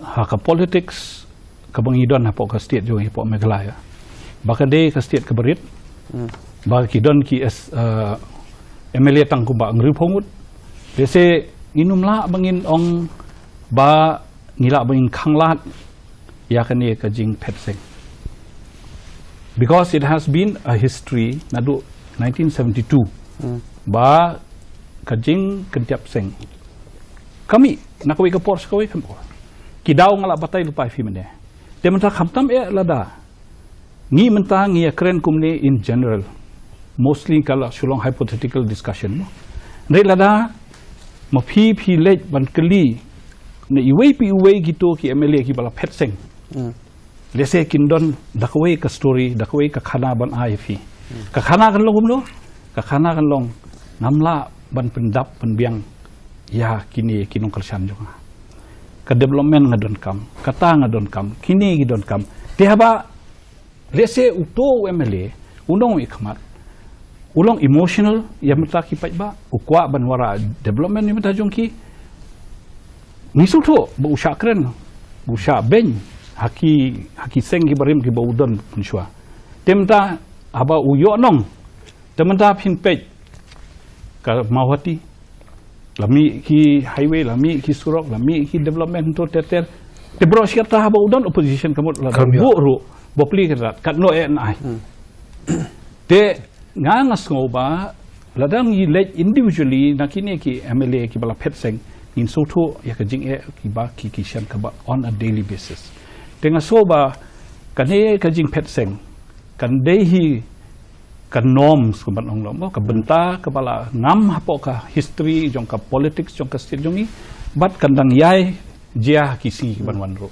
Haka politics kabangidon hapo ka state jo hapo Meghalaya bakade ka state ka berit ba kidon ki MLA tangkumba ngri phongut dese inumla bangin ong ba ngila bangin khanglat ya kane ka jing phetseng because it has been a history nadu 1972 ba ka jing kentiap seng kami nakawai ka pors kawai kan kidaw ngala batay lupai fi mene de menta khamtam lada ngi menta ngi kren kumne in general mostly kala shulong hypothetical discussion re lada ma phi lej ban kali ne iwei pi iwei gitu ki MLA ki bala phet seng lese kindon dakawai ka story dakawai ka khana ban ai fi ka khana kan long lo ka khana kan long namla ban pendap penbiang ya kini kinong kersan juga ke development ngadon kam kata ngadon kam kini ngidon kam dia ba lese uto MLA unong ikmat ulong emotional ya meta kipat ba ukwa banwara development ni meta jongki nisuto bu usha kren bu usha ben haki seng ki barim ki baudon punshwa temta aba uyo nong temta pinpej ka mawati lami ki highway lami ki surok lami ki development to teter te bro siata haba udon opposition kamot la bu ru bopli kerat kat no en ai te ngangas ngoba ladang yi let individually nakini ki MLA ki bala phet seng in soto ya ka jing ki ba ki shan ka ba on a daily basis tenga soba kane ka jing phet seng kan dehi ka norms ko ban ong lo ka benta ka bala ngam hapo ka history jong ka politics jong ka state jongi bat kandang yai jia kisi ban wan ro